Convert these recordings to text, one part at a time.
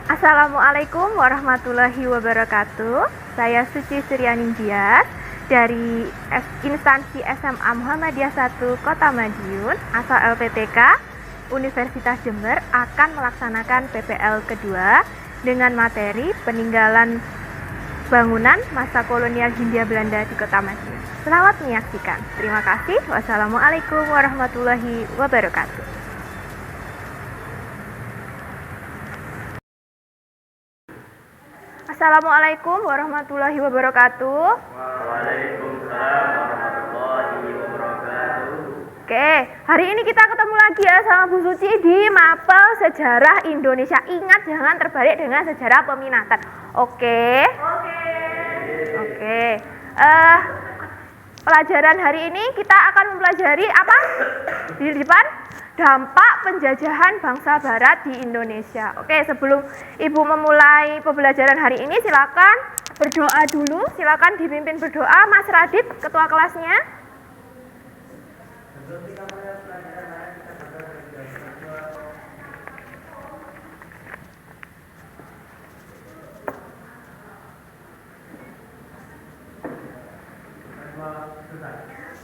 Assalamualaikum warahmatullahi wabarakatuh. Saya Suci Suryaningtyas dari instansi SMA Muhammadiyah 1 Kota Madiun asal LPTK Universitas Jember akan melaksanakan PPL kedua dengan materi peninggalan bangunan masa kolonial Hindia Belanda di Kota Madiun. Selamat menyaksikan. Terima kasih. Wassalamualaikum warahmatullahi wabarakatuh. Assalamualaikum warahmatullahi wabarakatuh. Waalaikumsalam warahmatullahi wabarakatuh. Oke, hari ini kita ketemu lagi ya sama Bu Suci di Mapel Sejarah Indonesia. Ingat, jangan terbalik dengan sejarah peminatan. Oke. Pelajaran hari ini kita akan mempelajari apa? Di depan, dampak penjajahan bangsa Barat di Indonesia. Oke, sebelum Ibu memulai pembelajaran hari ini, silakan berdoa dulu. Silakan dipimpin berdoa Mas Radit, ketua kelasnya.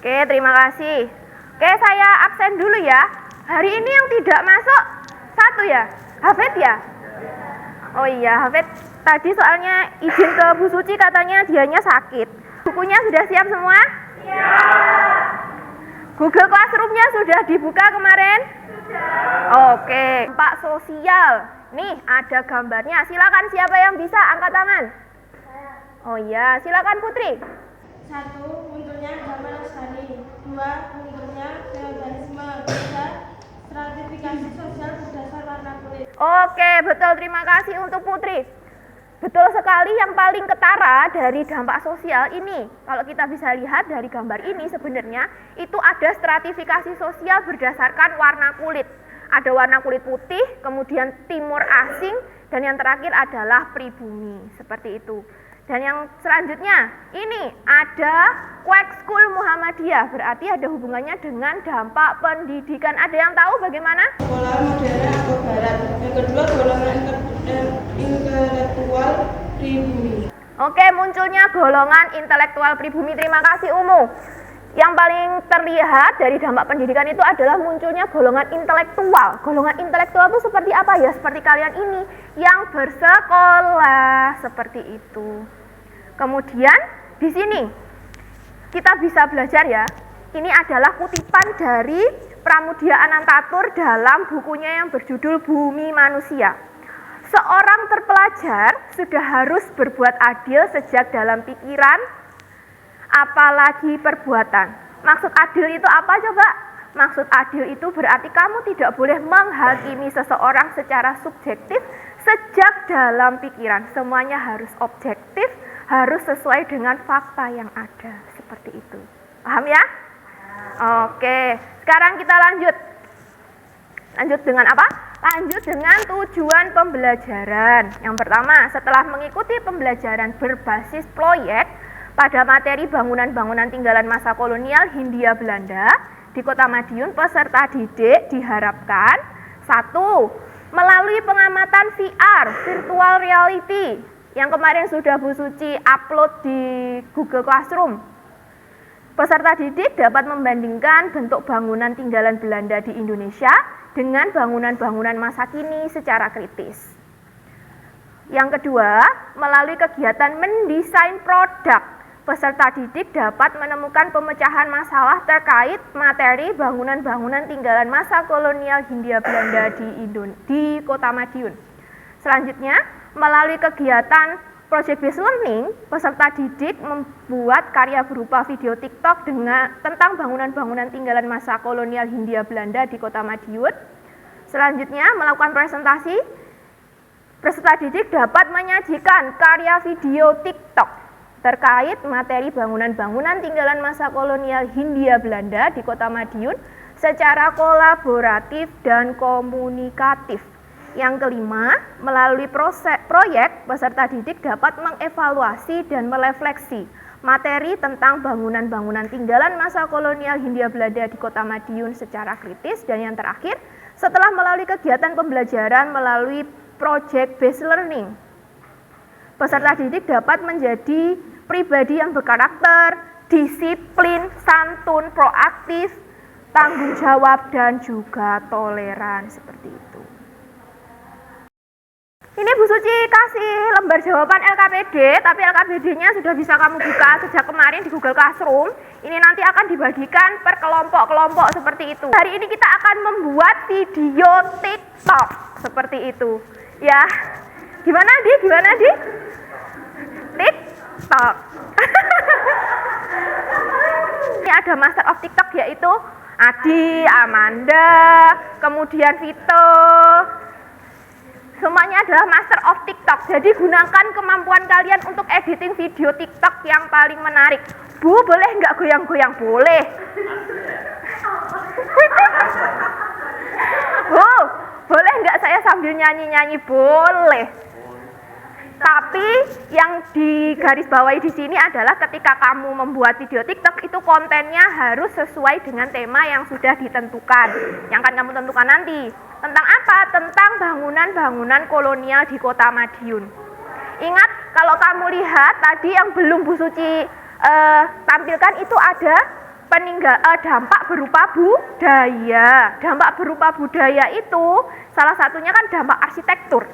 Oke, terima kasih. Oke, saya absen dulu ya. Hari ini yang tidak masuk satu ya, Hafid ya? Oh iya, Hafid tadi soalnya izin ke Bu Suci, katanya dianya sakit. Bukunya sudah siap semua? Siap. Google Classroom-nya sudah dibuka kemarin? Sudah. Oke, dampak sosial. Nih, ada gambarnya. Silakan siapa yang bisa angkat tangan? Oh iya, silakan Putri. 1. Munculnya zaman Nasrani. 2. Munculnya feodalisme. 3. Stratifikasi sosial berdasar warna kulit. Oke, betul. Terima kasih untuk Putri. Betul sekali, yang paling ketara dari dampak sosial ini, kalau kita bisa lihat dari gambar ini, sebenarnya itu ada stratifikasi sosial berdasarkan warna kulit. Ada warna kulit putih, kemudian timur asing, dan yang terakhir adalah pribumi. Seperti itu. Dan yang selanjutnya, ini ada Quake School Muhammadiyah, berarti ada hubungannya dengan dampak pendidikan. Ada yang tahu bagaimana? Sekolah modern atau barat. Yang kedua, golongan intelektual pribumi. Oke, munculnya golongan intelektual pribumi. Terima kasih Umu. Yang paling terlihat dari dampak pendidikan itu adalah munculnya golongan intelektual. Golongan intelektual itu seperti apa ya? Seperti kalian ini yang bersekolah, seperti itu. Kemudian di sini kita bisa belajar ya. Ini adalah kutipan dari Pramudia Anantatur dalam bukunya yang berjudul Bumi Manusia. Seorang terpelajar sudah harus berbuat adil sejak dalam pikiran, apalagi perbuatan. Maksud adil itu apa coba? Maksud adil itu berarti kamu tidak boleh menghakimi seseorang secara subjektif sejak dalam pikiran. Semuanya harus objektif, harus sesuai dengan fakta yang ada. Seperti itu. Paham ya? Oke, sekarang kita lanjut. Lanjut dengan apa? Lanjut dengan tujuan pembelajaran. Yang pertama, setelah mengikuti pembelajaran berbasis proyek pada materi bangunan-bangunan tinggalan masa kolonial Hindia Belanda di Kota Madiun, peserta didik diharapkan 1. Melalui pengamatan VR, virtual reality, yang kemarin sudah Bu Suci upload di Google Classroom. Peserta didik dapat membandingkan bentuk bangunan tinggalan Belanda di Indonesia dengan bangunan-bangunan masa kini secara kritis. Yang kedua, melalui kegiatan mendesain produk, peserta didik dapat menemukan pemecahan masalah terkait materi bangunan-bangunan tinggalan masa kolonial Hindia Belanda di Kota Madiun. Selanjutnya, melalui kegiatan Project Based Learning, peserta didik membuat karya berupa video TikTok tentang bangunan-bangunan tinggalan masa kolonial Hindia Belanda di Kota Madiun. Selanjutnya, melakukan presentasi, peserta didik dapat menyajikan karya video TikTok terkait materi bangunan-bangunan tinggalan masa kolonial Hindia Belanda di Kota Madiun secara kolaboratif dan komunikatif. Yang kelima, melalui proyek, peserta didik dapat mengevaluasi dan merefleksi materi tentang bangunan-bangunan tinggalan masa kolonial Hindia Belanda di Kota Madiun secara kritis. Dan yang terakhir, setelah melalui kegiatan pembelajaran melalui project based learning. Peserta didik dapat menjadi pribadi yang berkarakter, disiplin, santun, proaktif, tanggung jawab, dan juga toleran, seperti itu. Ini Bu Suci kasih lembar jawaban LKPD, tapi LKPD-nya sudah bisa kamu buka sejak kemarin di Google Classroom. Ini nanti akan dibagikan per kelompok-kelompok seperti itu. Hari ini kita akan membuat video TikTok seperti itu. Ya, gimana Di? TikTok. Ini ada Master of TikTok yaitu Adi, Amanda, kemudian Vito. Semuanya adalah Master of TikTok. Jadi gunakan kemampuan kalian untuk editing video TikTok yang paling menarik. Bu, boleh nggak goyang-goyang? Boleh. Bu, boleh nggak saya sambil nyanyi-nyanyi? Boleh. Tapi yang digarisbawahi di sini adalah ketika kamu membuat video TikTok itu kontennya harus sesuai dengan tema yang sudah ditentukan, yang akan kamu tentukan nanti. Tentang apa? Tentang bangunan-bangunan kolonial di Kota Madiun. Ingat, kalau kamu lihat tadi yang belum Bu Suci tampilkan itu ada dampak berupa budaya. Dampak berupa budaya itu salah satunya kan dampak arsitektur.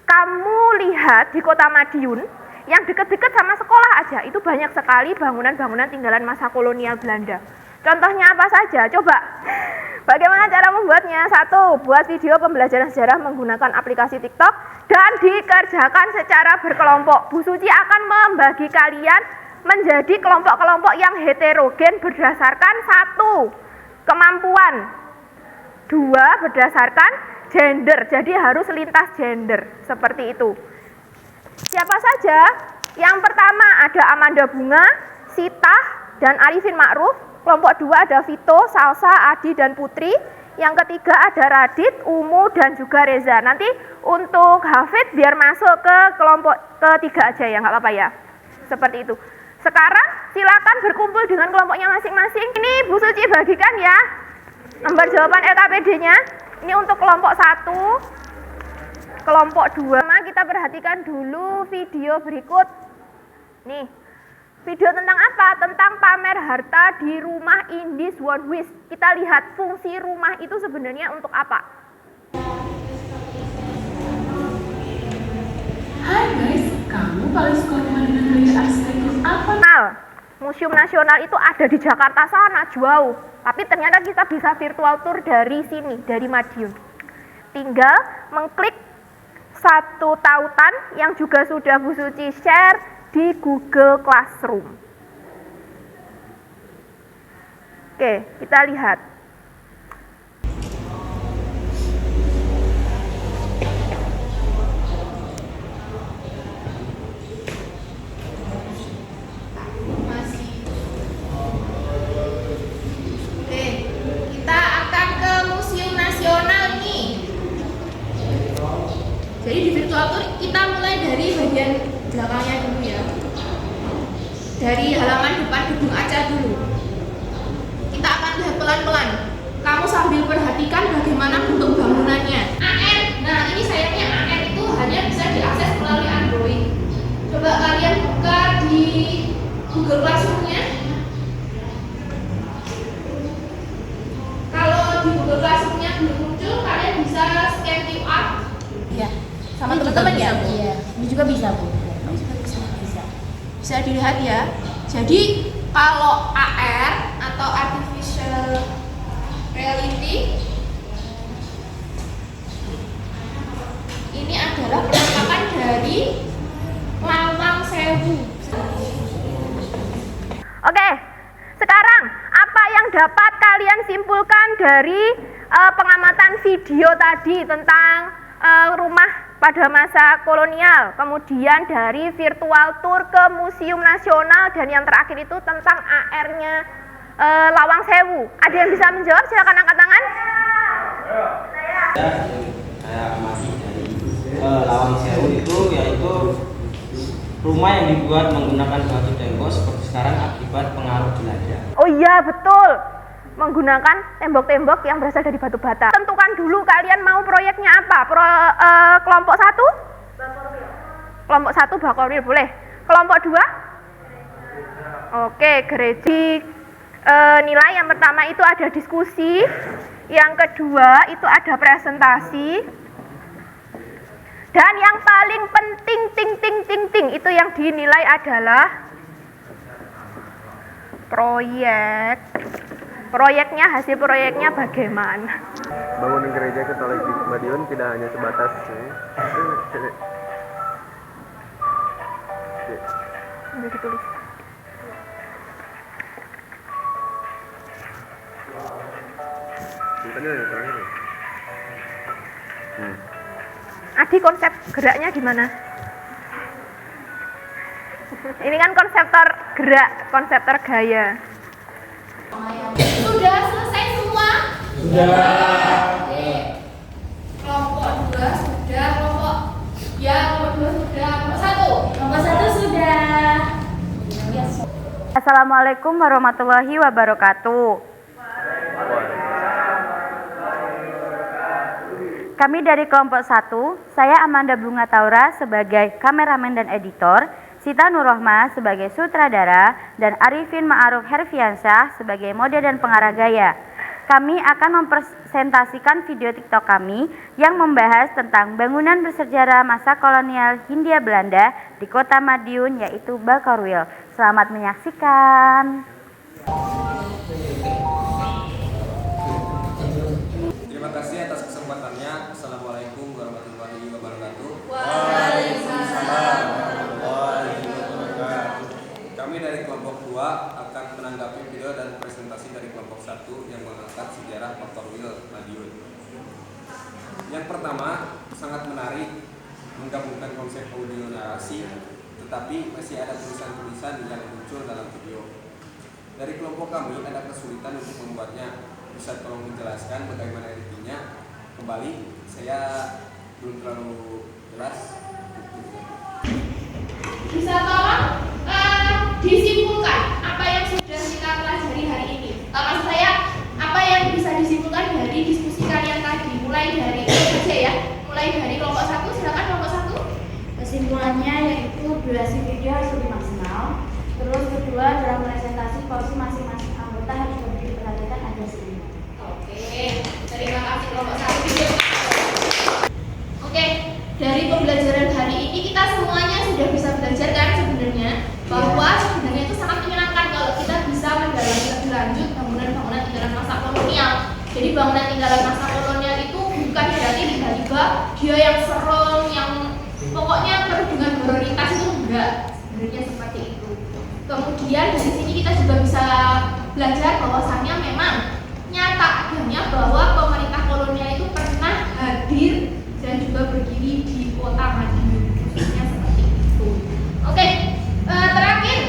Kamu lihat di Kota Madiun yang dekat-dekat sama sekolah aja itu banyak sekali bangunan-bangunan tinggalan masa kolonial Belanda. Contohnya apa saja? Coba. Bagaimana cara membuatnya? 1. Buat video pembelajaran sejarah menggunakan aplikasi TikTok dan dikerjakan secara berkelompok. Bu Suci akan membagi kalian menjadi kelompok-kelompok yang heterogen berdasarkan 1. Kemampuan. 2. Berdasarkan gender. Jadi harus lintas gender. Seperti itu. Siapa saja? Yang pertama ada Amanda Bunga, Sitah, dan Arifin Ma'ruf. Kelompok 2 ada Vito, Salsa, Adi, dan Putri. Yang ketiga ada Radit, Umu, dan juga Reza. Nanti untuk Hafid biar masuk ke kelompok ketiga aja ya, nggak apa-apa ya. Seperti itu. Sekarang silakan berkumpul dengan kelompoknya masing-masing. Ini Bu Suci bagikan ya lembar jawaban LKPD-nya. Ini untuk kelompok 1, kelompok 2. Kita perhatikan dulu video berikut. Nih. Video tentang apa? Tentang pamer harta di rumah Indis One Wish. Kita lihat fungsi rumah itu sebenarnya untuk apa. Hai guys, kamu paling suka rumah dengan gaya arsitektur apa? Museum Nasional itu ada di Jakarta sana, jauh. Tapi ternyata kita bisa virtual tour dari sini, dari Madiun. Tinggal mengklik satu tautan yang juga sudah Bu Suci share di Google Classroom. Oke, kita lihat. Oke, kita akan ke Museum Nasional nih. Jadi di virtual tour kita mulai dari bagian belakangnya dulu ya, dari halaman depan gedung Aca dulu. Kita akan lihat pelan-pelan. Kamu sambil perhatikan bagaimana bentuk bangunannya. AR, nah ini sayangnya AR itu hanya bisa diakses melalui Android. Coba kalian buka di Google Classroom-nya. Kalau di Google Classroom-nya belum muncul, kalian bisa scan QR. Iya, sama teman-teman ya Bu? Iya, Ini juga bisa Bu? bisa dilihat ya. Jadi kalau AR atau artificial reality ini adalah penangkapan dari Lawang Sewu. Oke, sekarang apa yang dapat kalian simpulkan dari pengamatan video tadi tentang rumah pada masa kolonial, kemudian dari virtual tour ke Museum Nasional, dan yang terakhir itu tentang AR-nya Lawang Sewu. Ada yang bisa menjawab? Silakan angkat tangan. Saya amati dari Lawang Sewu itu yaitu rumah yang dibuat menggunakan batu tembok seperti sekarang akibat pengaruh Belanda. Oh iya, betul. menggunakan tembok-tembok yang berasal dari batu bata. Tentukan dulu kalian mau proyeknya apa. Kelompok 1? Kelompok 1 Bakorwil boleh. Kelompok 2? Oke, gereja. Nilai yang pertama itu ada diskusi, yang kedua itu ada presentasi, dan yang paling penting itu yang dinilai adalah proyeknya, hasil proyeknya bagaimana. Bangunan gereja Katolik di Madiun tidak hanya sebatas Ini ditulis. Adi, konsep geraknya gimana? Ini kan konseptor gerak, konseptor gaya. Sudah selesai semua? Sudah. Oke. Kelompok 2 sudah, kelompok 2 sudah, kelompok 1 sudah. Yes. Assalamualaikum warahmatullahi wabarakatuh. Kami dari kelompok 1, saya Amanda Bunga Taura sebagai kameramen dan editor, Sita Nurrohma sebagai sutradara, dan Arifin Ma'aruf Herfiansyah sebagai mode dan pengarah gaya. Kami akan mempresentasikan video TikTok kami yang membahas tentang bangunan bersejarah masa kolonial Hindia Belanda di kota Madiun, yaitu Bakorwil. Selamat menyaksikan. Terima kasih atas kesempatannya. Assalamualaikum warahmatullahi wabarakatuh. Waalaikumsalam. Kami dari kelompok 2 akan menanggapi video dan presentasi dari kelompok 1 yang mengangkat sejarah Bakorwil Madiun. Yang pertama, sangat menarik menggabungkan konsep audio narasi, tetapi masih ada tulisan-tulisan yang muncul dalam video. Dari kelompok kami ada kesulitan untuk membuatnya. Bisa tolong menjelaskan bagaimana editingnya? Kembali, saya belum terlalu jelas. Bisa tolong disimpulkan apa yang sudah kita pelajari hari ini. Maksud saya, apa yang bisa disimpulkan dari diskusi kalian tadi? Mulai dari kelompok 1, silakan kelompok 1. Kesimpulannya yaitu durasi video harus lebih maksimal. Terus kedua, dalam presentasi porsi masing-masing anggota harus lebih diperhatikan agar seimbang. Oke, terima kasih kelompok 1. Oke, dari pembelajaran hari ini kita semuanya sudah bisa belajar kan sebenarnya bahwa sebenarnya itu sangat menyenangkan kalau kita bisa mendalami lebih lanjut bangunan-bangunan tinggalan masa kolonial. Jadi bangunan tinggalan masa kolonial itu bukan berarti tiba-tiba dia yang serem, yang pokoknya penuh dengan hororitas, itu enggak. Sebenarnya seperti itu. Kemudian dari sini kita juga bisa belajar bahwasannya memang nyata adanya bahwa pemerintah kolonial itu pernah hadir dan juga berdiri di kota Madiun, khususnya seperti itu. Oke, terakhir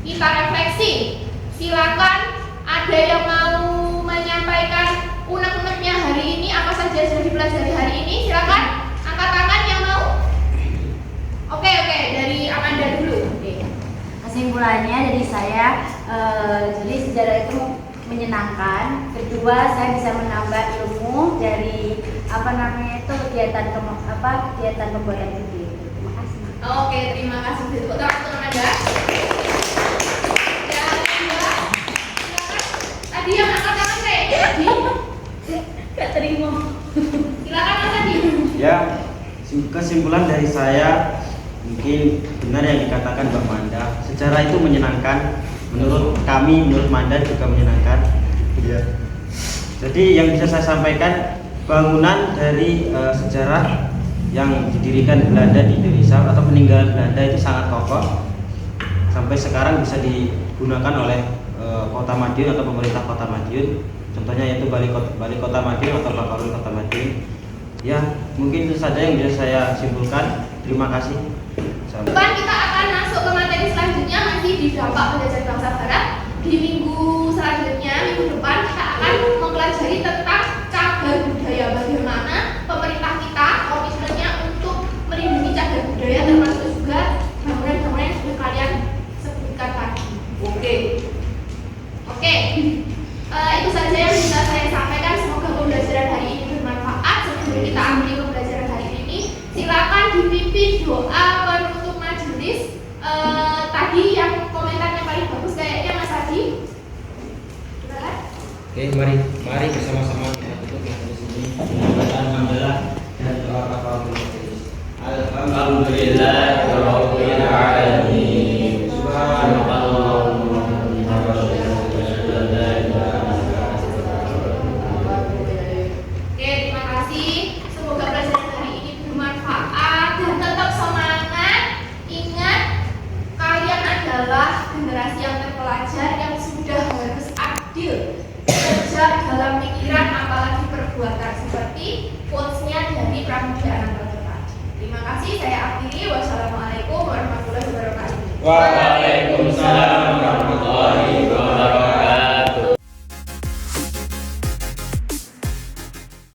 kita refleksi. Silakan ada yang mau menyampaikan unek-uneknya hari ini, apa saja yang sudah dipelajari hari ini. Silakan angkat tangan yang mau. Oke, dari Amanda dulu. Kesimpulannya dari saya, jadi sejarah itu menyenangkan. Kedua, saya bisa menambah ilmu dari kegiatan pembuatan video. Terima kasih. Oke, terima kasih. Tepuk tangan untuk Amanda. Yang kedua, silakan. Tadi yang angkat tangan kayaknya tadi nggak terima. Silakan Mas Adi. Ya, kesimpulan dari saya mungkin benar yang dikatakan Mbak Manda. Sejarah itu menyenangkan. Menurut kami, menurut Manda juga menyenangkan. Ya. Jadi yang bisa saya sampaikan, bangunan dari sejarah yang didirikan Belanda di Indonesia atau peninggalan Belanda itu sangat kokoh. Sampai sekarang bisa digunakan oleh Kota Madiun atau pemerintah Kota Madiun. Contohnya yaitu Balai Kota Madiun atau Bakorwil Kota Madiun. Ya, mungkin itu saja yang bisa saya simpulkan. Terima kasih. Depan kita akan masuk ke materi selanjutnya, masih di dampak belajar bangsa Barat. Di minggu selanjutnya, minggu depan kita akan mempelajari tentang cagar budaya, bagaimana pemerintah kita komitmennya untuk melindungi cagar budaya, termasuk juga bangunan-bangunan yang sudah kalian sebutkan tadi. Oke, itu saja mari bersama-sama kita tutup majelis ini. Alhamdulillah dan doa kafaratul majelis. Alhamdulillahirabbil alamin. Subhanallah. Oke, terima kasih. Semoga pelajaran hari ini bermanfaat dan tetap semangat. Ingat, kalian adalah generasi yang terpelajar yang sudah harus adil, cerdas dalam pikiran apalagi perbuatan, seperti quotes-nya dari Pramudia Anantatur tadi. Terima kasih, saya akhiri. Wassalamualaikum warahmatullahi wabarakatuh. Waalaikumsalam.